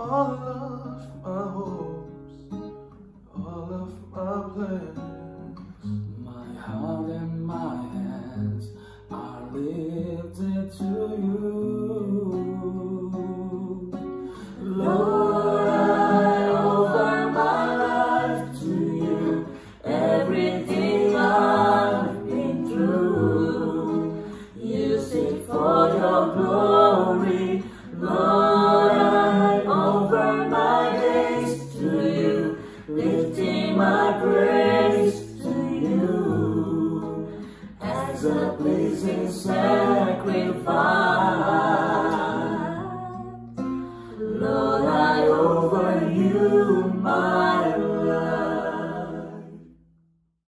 all of my hopes, all of my plans. My heart and my hands are lifted to you. Lord, I offer my life to you. Everything I've been through,